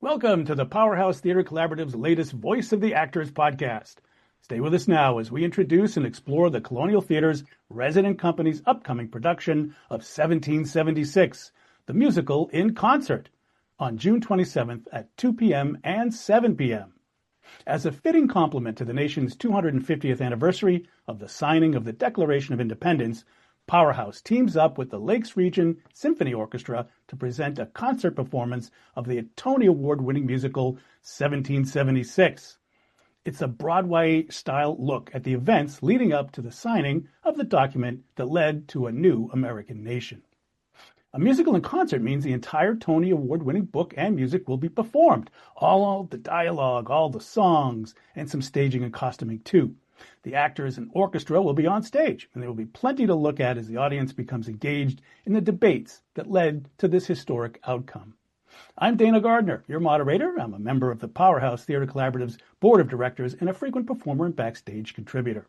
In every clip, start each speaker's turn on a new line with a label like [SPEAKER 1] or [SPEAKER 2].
[SPEAKER 1] Welcome to the Powerhouse Theater Collaborative's latest Voice of the Actors podcast. Stay with us now as we introduce and explore the Colonial Theater's resident company's upcoming production of 1776, the musical in concert, on June 27th at 2 p.m. and 7 p.m. As a fitting complement to the nation's 250th anniversary of the signing of the Declaration of Independence, Powerhouse teams up with the Lakes Region Symphony Orchestra to present a concert performance of the Tony Award-winning musical 1776. It's a Broadway-style look at the events leading up to the signing of the document that led to a new American nation. A musical in concert means the entire Tony Award-winning book and music will be performed. All the dialogue, all the songs, and some staging and costuming too. The actors and orchestra will be on stage, and there will be plenty to look at as the audience becomes engaged in the debates that led to this historic outcome. I'm Dana Gardner, your moderator. I'm a member of the Powerhouse Theater Collaborative's Board of Directors and a frequent performer and backstage contributor.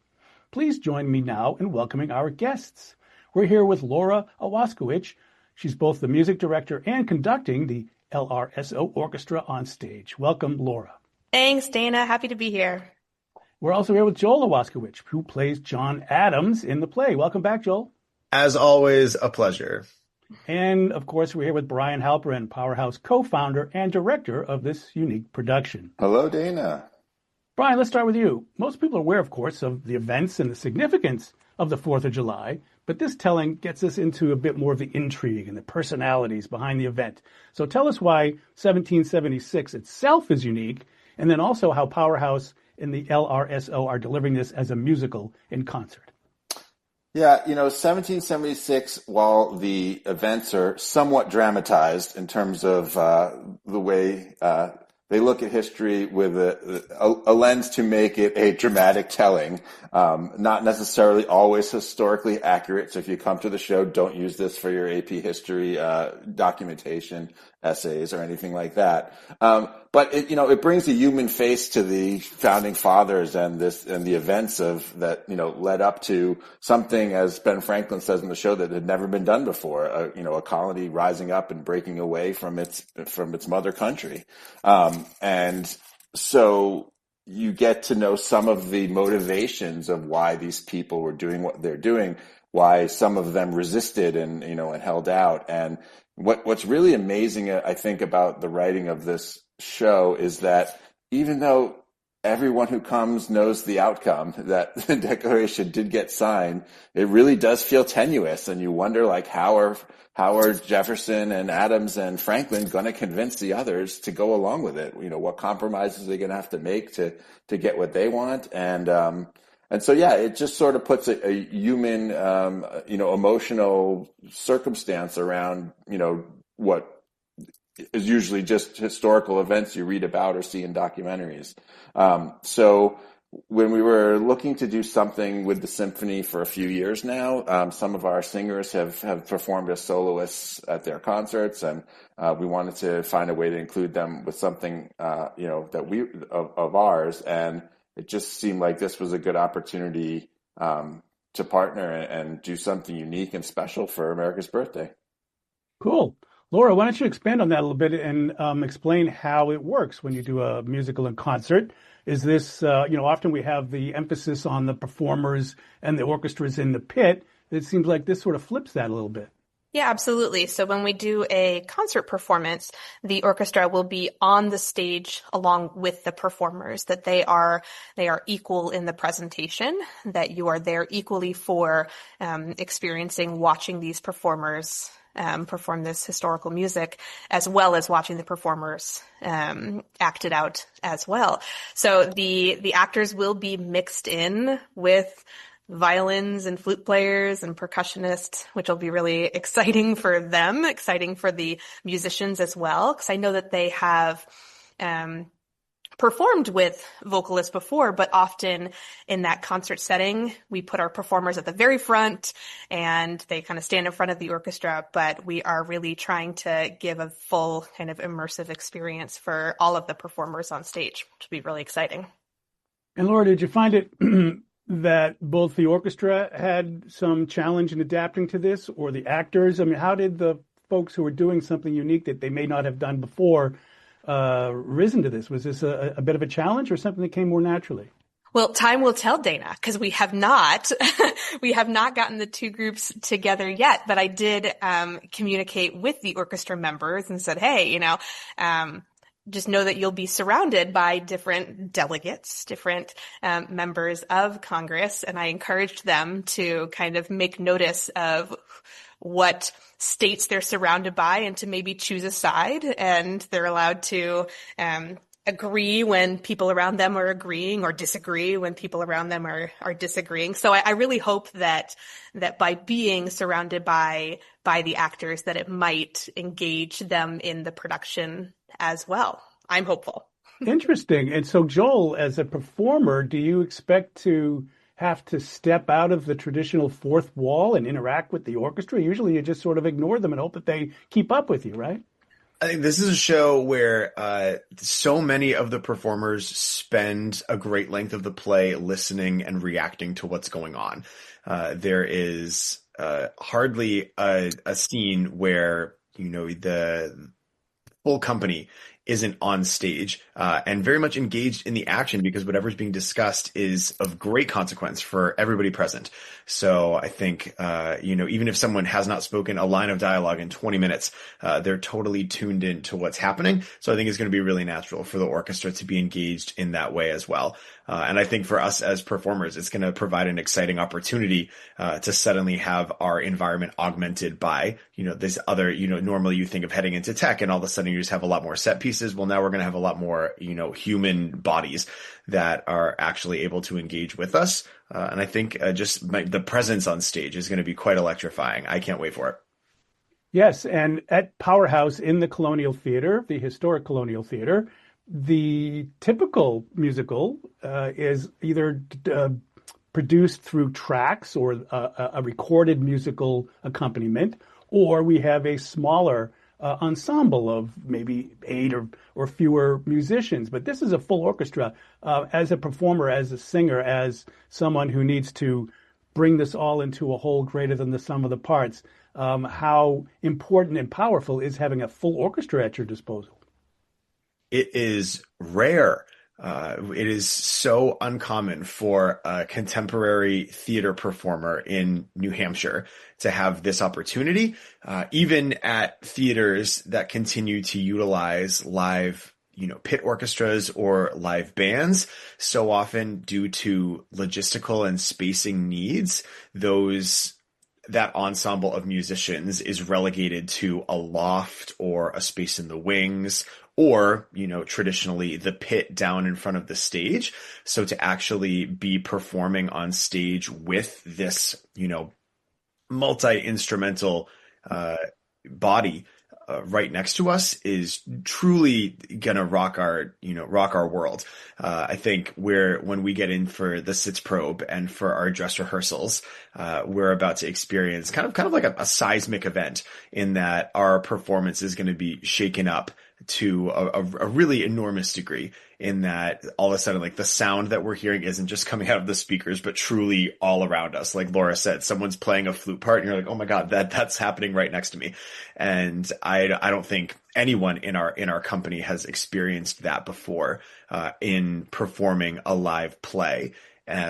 [SPEAKER 1] Please join me now in welcoming our guests. We're here with Laura Awaskowicz. She's both the music director and conducting the LRSO Orchestra on stage. Welcome, Laura.
[SPEAKER 2] Thanks, Dana. Happy to be here.
[SPEAKER 1] We're also here with Joel Awaskowicz, who plays John Adams in the play. Welcome back, Joel.
[SPEAKER 3] As always, a pleasure.
[SPEAKER 1] And, of course, we're here with Brian Halperin, Powerhouse co-founder and director of this unique production.
[SPEAKER 4] Hello, Dana.
[SPEAKER 1] Brian, let's start with you. Most people are aware, of course, of the events and the significance of the 4th of July, but this telling gets us into a bit more of the intrigue and the personalities behind the event. So tell us why 1776 itself is unique, and then also how Powerhouse and the LRSO are delivering this as a musical in concert.
[SPEAKER 4] Yeah, 1776, while the events are somewhat dramatized in terms of the way they look at history with a lens to make it a dramatic telling, not necessarily always historically accurate. So if you come to the show, don't use this for your AP history documentation, essays, or anything like that. But it brings a human face to the founding fathers and the events that led up to something, as Ben Franklin says in the show, that had never been done before. A colony rising up and breaking away from its mother country, and so you get to know some of the motivations of why these people were doing what they're doing, why some of them resisted and held out. And what's really amazing, I think, about the writing of this show is that even though everyone who comes knows the outcome, that the Declaration did get signed, it really does feel tenuous, and you wonder, how are Jefferson and Adams and Franklin going to convince the others to go along with it? What compromises are they going to have to make to get what they want? And so, yeah, it just sort of puts a human, emotional circumstance around, what is usually just historical events you read about or see in documentaries. So when we were looking to do something with the symphony for a few years now, some of our singers have performed as soloists at their concerts, and we wanted to find a way to include them with something, of ours. And it just seemed like this was a good opportunity to partner and do something unique and special for America's birthday.
[SPEAKER 1] Cool. Laura, why don't you expand on that a little bit and explain how it works when you do a musical in concert? Is this, often we have the emphasis on the performers and the orchestras in the pit. It seems like this sort of flips that a little bit.
[SPEAKER 2] Yeah, absolutely. So when we do a concert performance, the orchestra will be on the stage along with the performers, that they are equal in the presentation, that you are there equally for watching these performers perform this historical music, as well as watching the performers act it out as well. So the actors will be mixed in with violins and flute players and percussionists, which will be really exciting for them, exciting for the musicians as well, because I know that they have performed with vocalists before, but often in that concert setting, we put our performers at the very front and they kind of stand in front of the orchestra, but we are really trying to give a full kind of immersive experience for all of the performers on stage, which will be really exciting.
[SPEAKER 1] And Laura, did you find it that both the orchestra had some challenge in adapting to this, or the actors? I mean, how did the folks who were doing something unique that they may not have done before risen to this? Was this a bit of a challenge or something that came more naturally?
[SPEAKER 2] Well, time will tell, Dana, because we have not gotten the two groups together yet. But I did communicate with the orchestra members and said, hey, just know that you'll be surrounded by different delegates, different members of Congress. And I encouraged them to kind of make notice of what states they're surrounded by and to maybe choose a side. And they're allowed to agree when people around them are agreeing, or disagree when people around them are disagreeing. So I really hope that by being surrounded by the actors, that it might engage them in the production as well. I'm hopeful.
[SPEAKER 1] Interesting. And so, Joel, as a performer, do you expect to have to step out of the traditional fourth wall and interact with the orchestra? Usually you just sort of ignore them and hope that they keep up with you, right?
[SPEAKER 3] I think this is a show where so many of the performers spend a great length of the play listening and reacting to what's going on. There is hardly a scene where, the full company isn't on stage and very much engaged in the action, because whatever's being discussed is of great consequence for everybody present. So I think, even if someone has not spoken a line of dialogue in 20 minutes, they're totally tuned in to what's happening. So I think it's going to be really natural for the orchestra to be engaged in that way as well. And I think for us as performers, it's going to provide an exciting opportunity to suddenly have our environment augmented by, this other, normally you think of heading into tech and all of a sudden you just have a lot more set pieces. Well, now we're going to have a lot more, human bodies that are actually able to engage with us. And I think the presence on stage is going to be quite electrifying. I can't wait for it.
[SPEAKER 1] Yes, and at Powerhouse in the Colonial Theater, the historic Colonial Theater, the typical musical is either produced through tracks or a recorded musical accompaniment, or we have a smaller ensemble of maybe 8 or fewer musicians. But this is a full orchestra. As a performer, as a singer, as someone who needs to bring this all into a whole greater than the sum of the parts, how important and powerful is having a full orchestra at your disposal?
[SPEAKER 3] It is rare. It is so uncommon for a contemporary theater performer in New Hampshire to have this opportunity, even at theaters that continue to utilize live, pit orchestras or live bands. So often, due to logistical and spacing needs, that ensemble of musicians is relegated to a loft or a space in the wings, or, traditionally the pit down in front of the stage. So to actually be performing on stage with this, multi-instrumental body right next to us is truly gonna rock our world. I think when we get in for the Sitzprobe and for our dress rehearsals, we're about to experience kind of like a seismic event, in that our performance is going to be shaken up to a really enormous degree, in that all of a sudden, like, the sound that we're hearing isn't just coming out of the speakers, but truly all around us. Like Laura said, someone's playing a flute part and you're like, oh my God, that's happening right next to me. And I don't think anyone in our company has experienced that before, in performing a live play.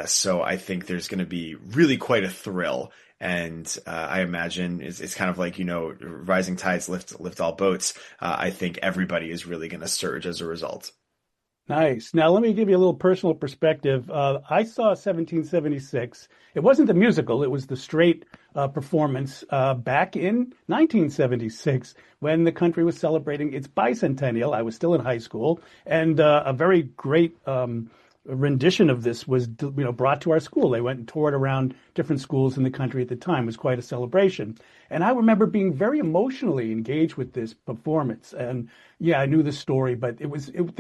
[SPEAKER 3] So I think there's going to be really quite a thrill. And I imagine it's kind of like, rising tides lift all boats. I think everybody is really going to surge as a result.
[SPEAKER 1] Nice. Now, let me give you a little personal perspective. I saw 1776. It wasn't the musical. It was the straight performance back in 1976, when the country was celebrating its bicentennial. I was still in high school, and a very great rendition of this was brought to our school. They went and toured around different schools in the country at the time. It was quite a celebration. And I remember being very emotionally engaged with this performance. And yeah, I knew the story, but there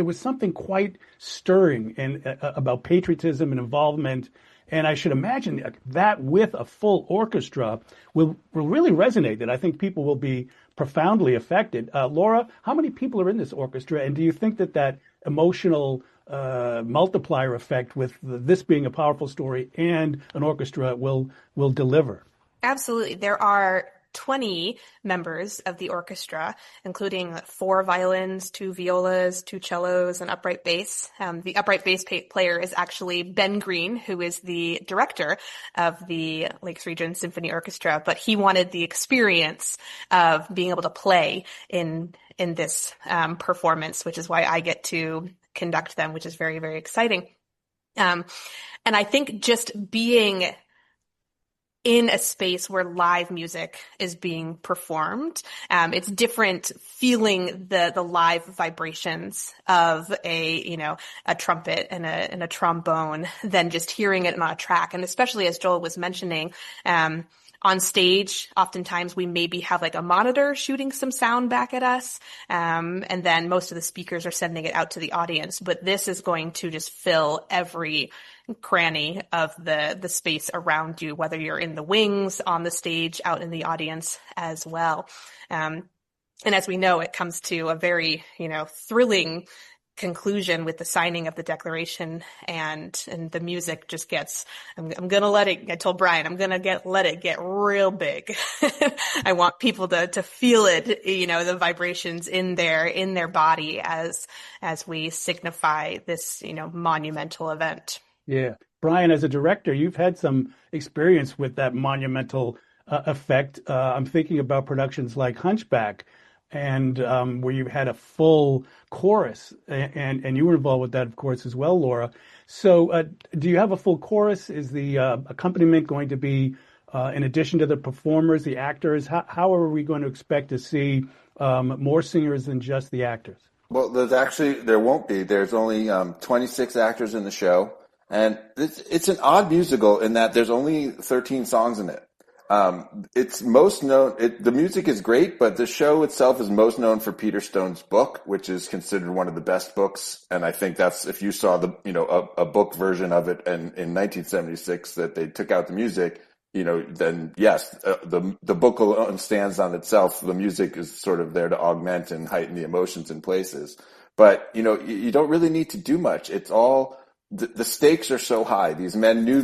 [SPEAKER 1] was something quite stirring about patriotism and involvement. And I should imagine that with a full orchestra will really resonate, that I think people will be profoundly affected. Laura, how many people are in this orchestra? And do you think that emotional multiplier effect with this being a powerful story and an orchestra will deliver?
[SPEAKER 2] Absolutely. There are 20 members of the orchestra, including 4 violins, 2 violas, 2 cellos, and upright bass. The upright bass player is actually Ben Green, who is the director of the Lakes Region Symphony Orchestra, but he wanted the experience of being able to play in this performance, which is why I get to conduct them, which is very, very exciting. And I think just being in a space where live music is being performed, it's different feeling the live vibrations of a trumpet and a trombone than just hearing it on a track. And especially as Joel was mentioning, on stage, oftentimes we maybe have like a monitor shooting some sound back at us, and then most of the speakers are sending it out to the audience. But this is going to just fill every cranny of the space around you, whether you're in the wings, on the stage, out in the audience as well. And as we know, it comes to a very, thrilling conclusion with the signing of the declaration, and the music just gets, I'm going to let it, I told Brian, I'm going to let it get real big. I want people to feel it, the vibrations in their body as we signify this, monumental event.
[SPEAKER 1] Yeah. Brian, as a director, you've had some experience with that monumental effect. I'm thinking about productions like Hunchback, and where you had a full chorus, and you were involved with that, of course, as well, Laura. So do you have a full chorus? Is the accompaniment going to be, in addition to the performers, the actors? How are we going to expect to see more singers than just the actors? Well,
[SPEAKER 4] there won't be. There's only 26 actors in the show, and it's an odd musical in that there's only 13 songs in it. It's most known, the music is great, but the show itself is most known for Peter Stone's book, which is considered one of the best books. And I think that's, if you saw a book version of it in 1976 that they took out the music, then yes, the book alone stands on itself. The music is sort of there to augment and heighten the emotions in places. But, you don't really need to do much. It's all, the stakes are so high. These men knew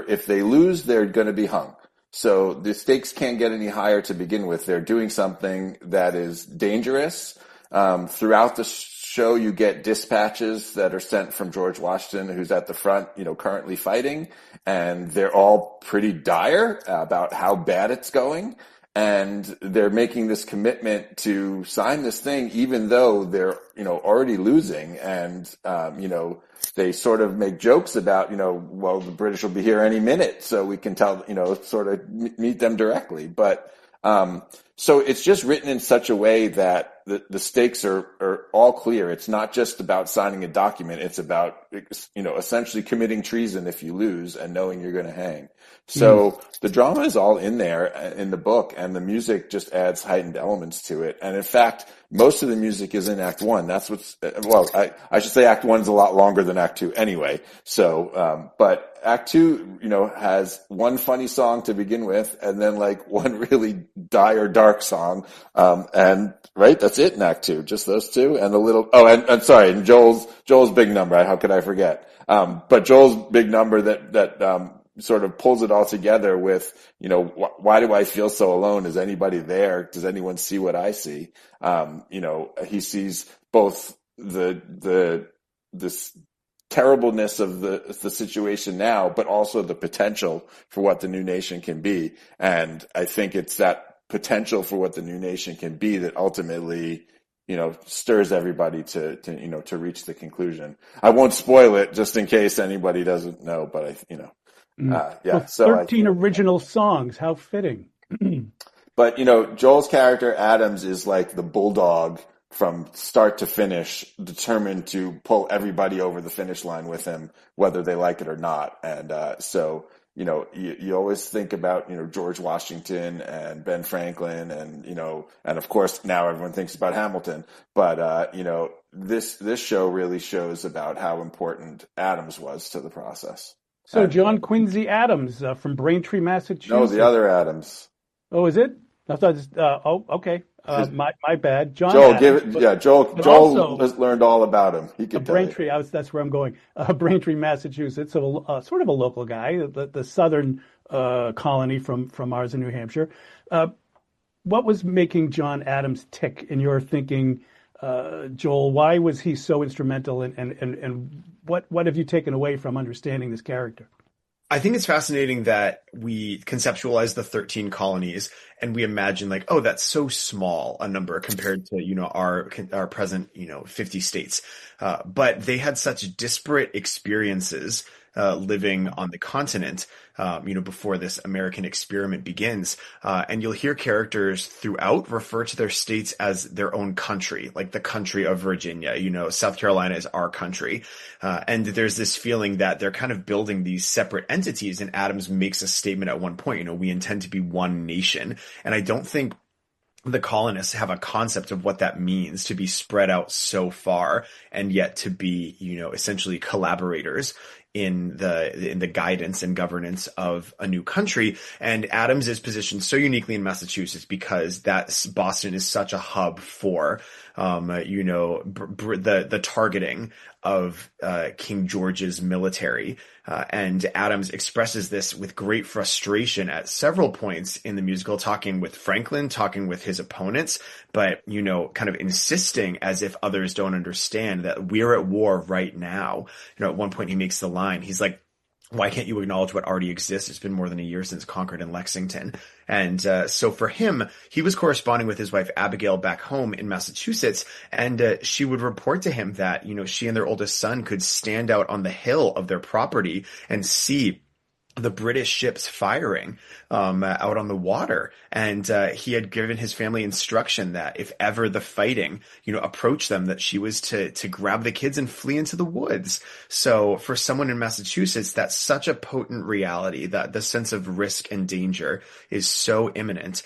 [SPEAKER 4] if they lose, they're going to be hung. So the stakes can't get any higher to begin with. They're doing something that is dangerous. Throughout the show, you get dispatches that are sent from George Washington, who's at the front, currently fighting, and they're all pretty dire about how bad it's going. And they're making this commitment to sign this thing, even though they're, already losing. And, they sort of make jokes about, well, the British will be here any minute, so we can tell, sort of meet them directly. But, so it's just written in such a way that the stakes are all clear. It's not just about signing a document. It's about, essentially committing treason if you lose and knowing you're going to hang. So the drama is all in there in the book, and the music just adds heightened elements to it. And in fact, most of the music is in Act 1. That's I should say Act 1 is a lot longer than Act 2 anyway. So, but Act 2, has one funny song to begin with, and then like one really dire, dark song. And right, that's it in Act 2, just those two, and a little, and sorry, and Joel's big number. How could I forget? But Joel's big number that sort of pulls it all together with, why do I feel so alone? Is anybody there? Does anyone see what I see? He sees both this terribleness of the situation now, but also the potential for what the new nation can be. And I think it's that potential for what the new nation can be that ultimately, stirs everybody to reach the conclusion. I won't spoil it just in case anybody doesn't know, but yeah.
[SPEAKER 1] Well, 13 original songs. How fitting.
[SPEAKER 4] But, Joel's character, Adams, is like the bulldog from start to finish, determined to pull everybody over the finish line with him, whether they like it or not. And so, you always think about, George Washington and Ben Franklin and, and of course now everyone thinks about Hamilton. But, this show really shows about how important Adams was to the process.
[SPEAKER 1] So John Quincy Adams from Braintree, Massachusetts.
[SPEAKER 4] No, the other Adams.
[SPEAKER 1] Oh, is it? I thought. Okay. My bad.
[SPEAKER 4] Joel has learned all about him. He could
[SPEAKER 1] Braintree. That's where I'm going. Braintree, Massachusetts. So sort of a local guy, the southern colony from ours in New Hampshire. what was making John Adams tick in your thinking, Joel? Why was he so instrumental, and what have you taken away from understanding this character?
[SPEAKER 3] I think it's fascinating that we conceptualize the 13 colonies and we imagine like, oh, that's so small a number compared to, our present, 50 states. But they had such disparate experiences living on the continent, before this American experiment begins. And you'll hear characters throughout refer to their states as their own country, like the country of Virginia. South Carolina is our country. And there's this feeling that they're kind of building these separate entities. And Adams makes a statement at one point, we intend to be one nation. And I don't think the colonists have a concept of what that means to be spread out so far and yet to be, essentially collaborators in the guidance and governance of a new country. And Adams is positioned so uniquely in Massachusetts because Boston is such a hub for, the targeting of King George's military. And Adams expresses this with great frustration at several points in the musical, talking with Franklin, talking with his opponents, but, kind of insisting as if others don't understand that we're at war right now. At one point he makes the line, he's like, why can't you acknowledge what already exists? It's been more than a year since Concord and Lexington. And so for him, he was corresponding with his wife Abigail back home in Massachusetts, and she would report to him that, she and their oldest son could stand out on the hill of their property and see the British ships firing out on the water. And he had given his family instruction that if ever the fighting, approached them, that she was to grab the kids and flee into the woods. So for someone in Massachusetts, that's such a potent reality, that the sense of risk and danger is so imminent.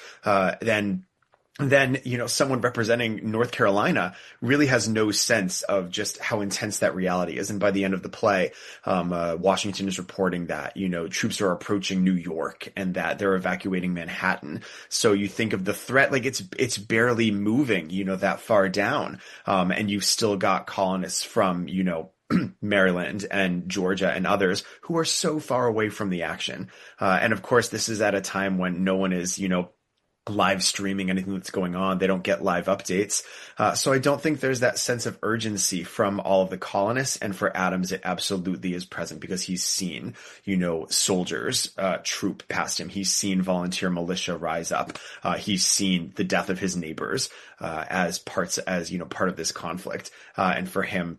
[SPEAKER 3] Then, someone representing North Carolina really has no sense of just how intense that reality is. And by the end of the play, Washington is reporting that, troops are approaching New York and that they're evacuating Manhattan. So you think of the threat, like it's barely moving, that far down. And you've still got colonists from, Maryland and Georgia and others who are so far away from the action. And of course, this is at a time when no one is, live streaming anything that's going on. They don't get live updates. So I don't think there's that sense of urgency from all of the colonists. And for Adams, it absolutely is present because he's seen, soldiers troop past him. He's seen volunteer militia rise up. He's seen the death of his neighbors as part of this conflict. And for him,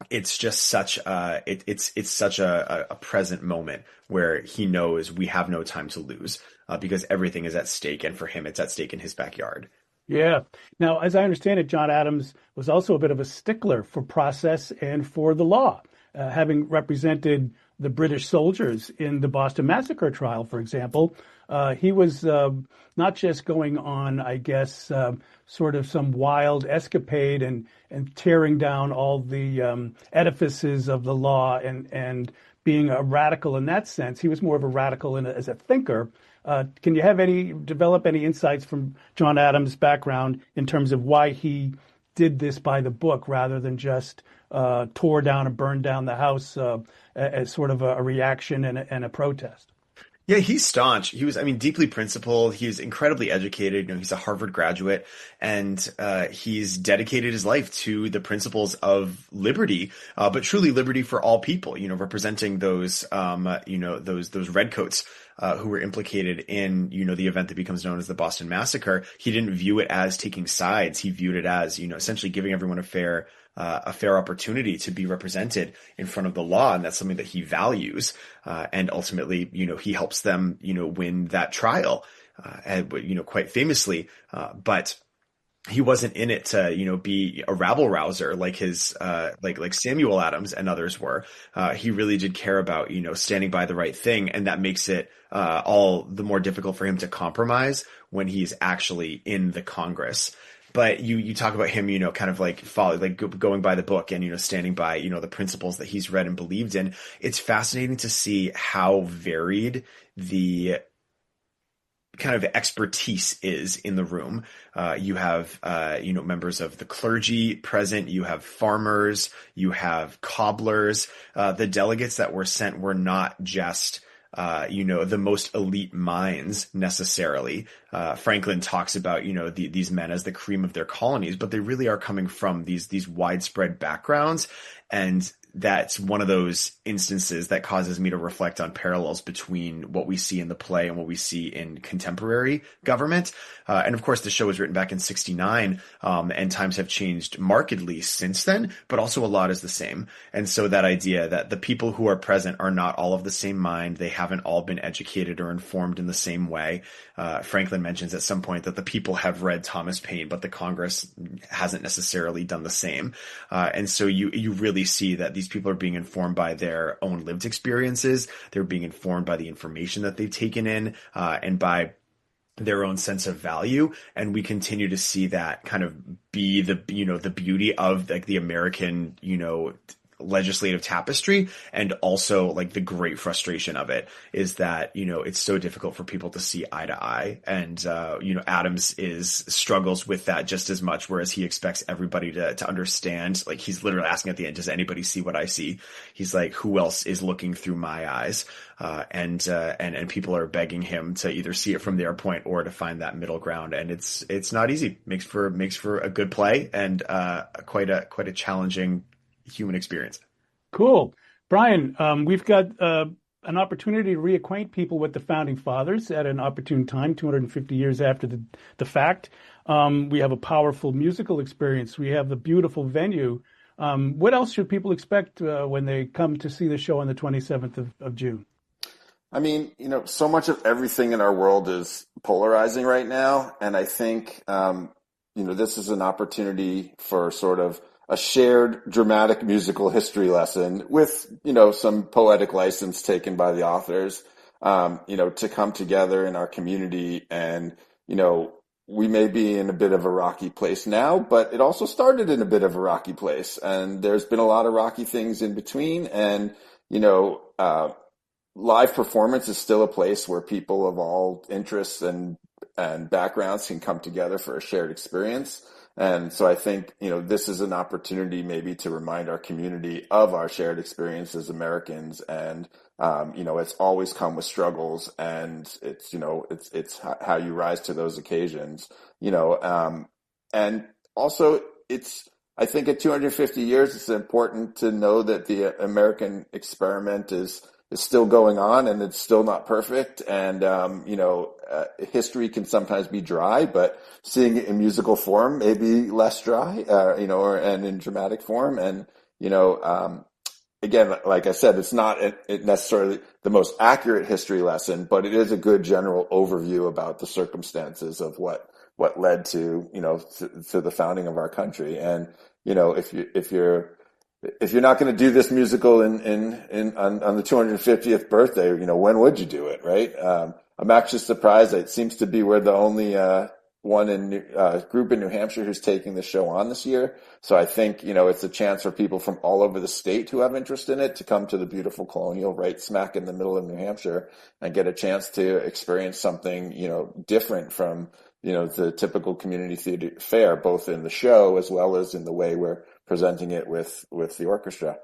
[SPEAKER 3] it's just such it's such a present moment where he knows we have no time to lose because everything is at stake, and for him it's at stake in his backyard.
[SPEAKER 1] Yeah. Now, as I understand it, John Adams was also a bit of a stickler for process and for the law, having represented the British soldiers in the Boston Massacre trial, for example. He was not just going on, I guess, sort of some wild escapade and tearing down all the edifices of the law and being a radical in that sense. He was more of a radical as a thinker. Can you develop any insights from John Adams' background in terms of why he did this by the book rather than just tore down and burned down the house as sort of a reaction and a protest?
[SPEAKER 3] Yeah, he's staunch. He was, deeply principled. He was incredibly educated. He's a Harvard graduate, and he's dedicated his life to the principles of liberty, but truly liberty for all people. Representing those, those redcoats who were implicated in, the event that becomes known as the Boston Massacre. He didn't view it as taking sides. He viewed it as, essentially giving everyone a fair opportunity to be represented in front of the law. And that's something that he values. And ultimately, he helps them, win that trial, quite famously. But he wasn't in it to, be a rabble rouser like his, like Samuel Adams and others were. He really did care about, standing by the right thing. And that makes it, all the more difficult for him to compromise when he's actually in the Congress. But you talk about him, kind of going by the book and, standing by, the principles that he's read and believed in. It's fascinating to see how varied the kind of expertise is in the room. You have, members of the clergy present. You have farmers. You have cobblers. The delegates that were sent were not just the most elite minds necessarily. Franklin talks about, these men as the cream of their colonies, but they really are coming from these widespread backgrounds. And that's one of those instances that causes me to reflect on parallels between what we see in the play and what we see in contemporary government. And of course, the show was written back in 1969, and times have changed markedly since then, but also a lot is the same. And so that idea that the people who are present are not all of the same mind, they haven't all been educated or informed in the same way. Franklin mentions at some point that the people have read Thomas Paine, but the Congress hasn't necessarily done the same. And so you really see that these people are being informed by their own lived experiences. They're being informed by the information that they've taken in, and by their own sense of value. And we continue to see that kind of be the beauty of like the American, legislative tapestry, and also like the great frustration of it is that, it's so difficult for people to see eye to eye. And, Adams struggles with that just as much, whereas he expects everybody to understand. Like he's literally asking at the end, does anybody see what I see? He's like, who else is looking through my eyes? And people are begging him to either see it from their point or to find that middle ground. And it's not easy. Makes for a good play and, quite a challenging human experience.
[SPEAKER 1] Cool. Brian, we've got an opportunity to reacquaint people with the Founding Fathers at an opportune time, 250 years after the fact. We have a powerful musical experience. We have the beautiful venue. What else should people expect when they come to see the show on the 27th of June?
[SPEAKER 4] I mean, so much of everything in our world is polarizing right now. And I think, this is an opportunity for sort of a shared dramatic musical history lesson with, some poetic license taken by the authors, to come together in our community. And, we may be in a bit of a rocky place now, but it also started in a bit of a rocky place. And there's been a lot of rocky things in between. And, live performance is still a place where people of all interests and backgrounds can come together for a shared experience. And so I think, this is an opportunity maybe to remind our community of our shared experience as Americans. And, it's always come with struggles, and it's how you rise to those occasions, and also I think at 250 years, it's important to know that the American experiment is still going on, and it's still not perfect. And, history can sometimes be dry, but seeing it in musical form may be less dry, and in dramatic form. And, again, like I said, it's not necessarily the most accurate history lesson, but it is a good general overview about the circumstances of what led to, to the founding of our country. And, if you're not going to do this musical on the 250th birthday, when would you do it, right? I'm actually surprised. It seems to be we're the only group in New Hampshire who's taking the show on this year. So I think, it's a chance for people from all over the state who have interest in it to come to the beautiful Colonial right smack in the middle of New Hampshire and get a chance to experience something, different from, the typical community theater fare, both in the show as well as in the way we're presenting it with the orchestra.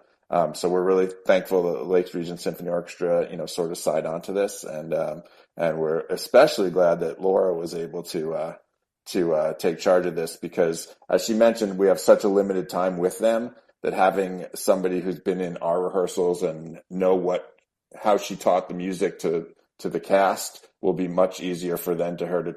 [SPEAKER 4] So we're really thankful that the Lakes Region Symphony Orchestra, sort of signed on to this. And we're especially glad that Laura was able to take charge of this, because as she mentioned, we have such a limited time with them that having somebody who's been in our rehearsals and know how she taught the music to the cast will be much easier for her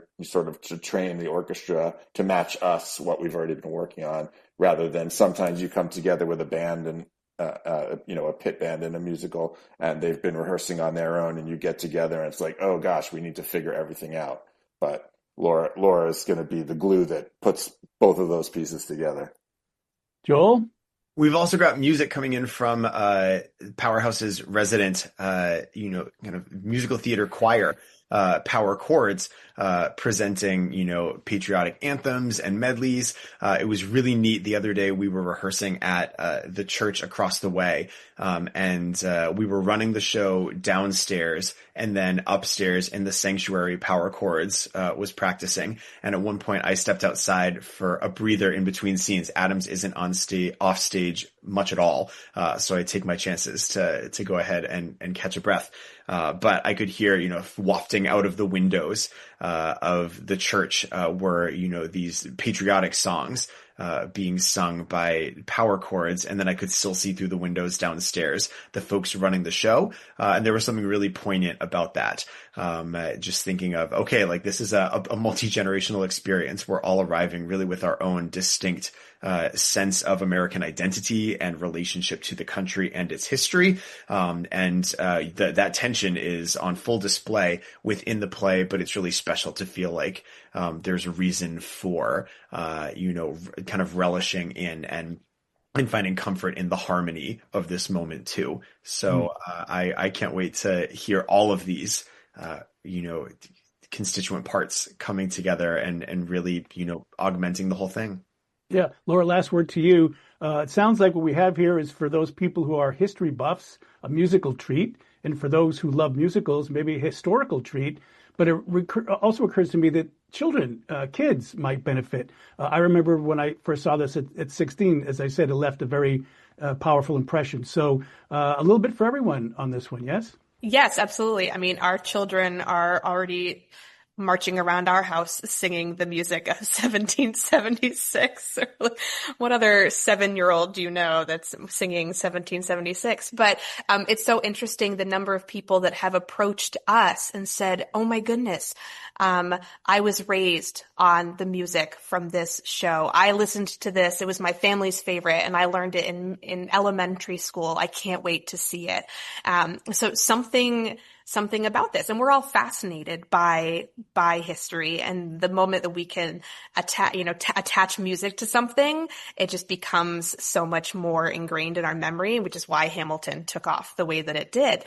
[SPEAKER 4] to train the orchestra to match us, what we've already been working on, rather than sometimes you come together with a band and a pit band in a musical, and they've been rehearsing on their own, and you get together and it's like, oh gosh, we need to figure everything out. But Laura is going to be the glue that puts both of those pieces together.
[SPEAKER 1] Joel?
[SPEAKER 3] We've also got music coming in from Powerhouse's resident, kind of musical theater choir, Power Chords, presenting, patriotic anthems and medleys. It was really neat. The other day we were rehearsing at the church across the way, and we were running the show downstairs, and then upstairs in the sanctuary, Power Chords was practicing. And at one point I stepped outside for a breather in between scenes. Adams isn't off stage much at all. So I take my chances to go ahead and catch a breath. But I could hear, wafting out of the windows, of the church, were, these patriotic songs, being sung by power chords. And then I could still see through the windows downstairs the folks running the show. And there was something really poignant about that. Just thinking of, okay, like this is a multi-generational experience. We're all arriving really with our own distinct sense of American identity and relationship to the country and its history. That tension is on full display within the play, but it's really special to feel like there's a reason for, kind of relishing in and finding comfort in the harmony of this moment too. So I can't wait to hear all of these, constituent parts coming together and really, augmenting the whole thing.
[SPEAKER 1] Yeah. Laura, last word to you. It sounds like what we have here is for those people who are history buffs, a musical treat, and for those who love musicals, maybe a historical treat. But it also occurs to me that children, kids might benefit. I remember when I first saw this at 16, as I said, it left a very powerful impression. So a little bit for everyone on this one, yes?
[SPEAKER 2] Yes, absolutely. I mean, our children are already marching around our house singing the music of 1776. What other 7-year-old do you know that's singing 1776? But it's so interesting the number of people that have approached us and said, oh my goodness, I was raised on the music from this show. I listened to this. It was my family's favorite and I learned it in elementary school. I can't wait to see it. So something about this. And we're all fascinated by history, and the moment that we can attach music to something, it just becomes so much more ingrained in our memory, which is why Hamilton took off the way that it did.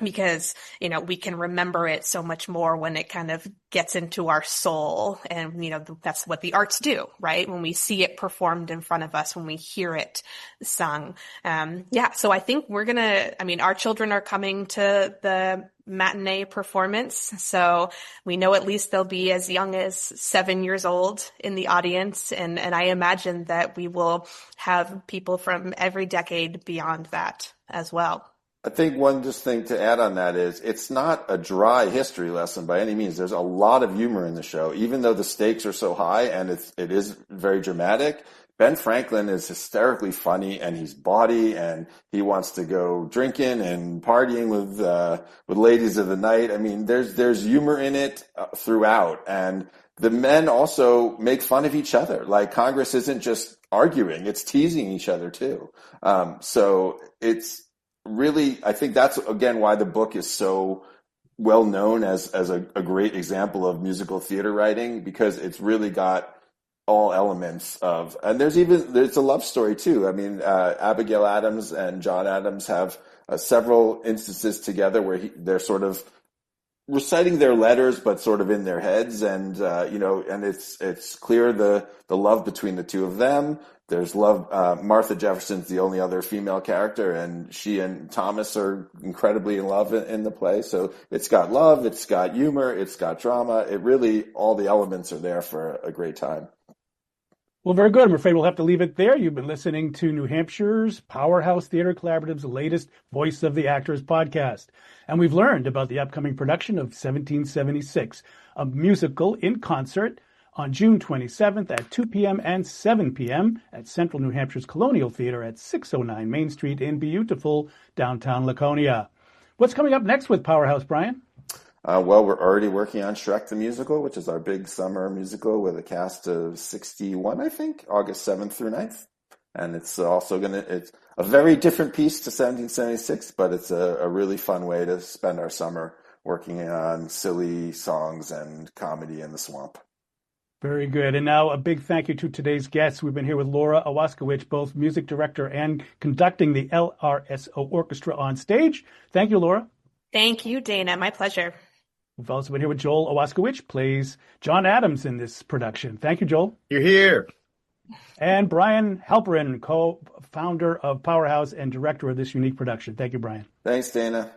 [SPEAKER 2] Because, we can remember it so much more when it kind of gets into our soul. And, that's what the arts do, right? When we see it performed in front of us, when we hear it sung. So I think our children are coming to the matinee performance. So we know at least they'll be as young as 7 years old in the audience. And I imagine that we will have people from every decade beyond that as well.
[SPEAKER 4] I think one just thing to add on that is it's not a dry history lesson by any means. There's a lot of humor in the show, even though the stakes are so high and it is very dramatic. Ben Franklin is hysterically funny and he's bawdy and he wants to go drinking and partying with ladies of the night. I mean, there's humor in it throughout, and the men also make fun of each other. Like Congress isn't just arguing, it's teasing each other too. So it's really, I think that's again why the book is so well known as a great example of musical theater writing, because it's really got all elements of, and there's a love story too. I mean, Abigail Adams and John Adams have several instances together where they're sort of reciting their letters, but sort of in their heads, and and it's clear the love between the two of them. There's love. Martha Jefferson's the only other female character, and she and Thomas are incredibly in love in the play. So it's got love, it's got humor, it's got drama. It really, all the elements are there for a great time.
[SPEAKER 1] Well, very good. I'm afraid we'll have to leave it there. You've been listening to New Hampshire's Powerhouse Theater Collaborative's latest Voice of the Actors podcast. And we've learned about the upcoming production of 1776, a musical in concert on June 27th at 2 p.m. and 7 p.m. at Central New Hampshire's Colonial Theater at 609 Main Street in beautiful downtown Laconia. What's coming up next with Powerhouse, Brian?
[SPEAKER 4] Well, we're already working on Shrek the Musical, which is our big summer musical with a cast of 61, I think, August 7th through 9th. And it's also it's a very different piece to 1776, but it's a really fun way to spend our summer working on silly songs and comedy in the swamp.
[SPEAKER 1] Very good. And now a big thank you to today's guests. We've been here with Laura Owaskowicz, both music director and conducting the LRSO Orchestra on stage. Thank you, Laura.
[SPEAKER 2] Thank you, Dana. My pleasure.
[SPEAKER 1] We've also been here with Joel Owaskowicz, plays John Adams in this production. Thank you, Joel.
[SPEAKER 3] You're here.
[SPEAKER 1] And Brian Halperin, co-founder of Powerhouse and director of this unique production. Thank you, Brian.
[SPEAKER 4] Thanks, Dana.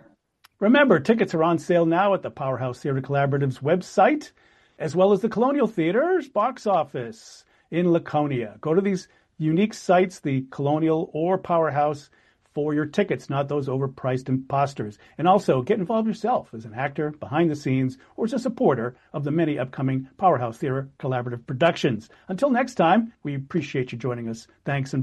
[SPEAKER 1] Remember, tickets are on sale now at the Powerhouse Theater Collaborative's website, as well as the Colonial Theater's box office in Laconia. Go to these unique sites, the Colonial or Powerhouse, for your tickets, not those overpriced imposters. And also get involved yourself as an actor behind the scenes or as a supporter of the many upcoming Powerhouse Theater collaborative productions. Until next time, we appreciate you joining us. Thanks and bye.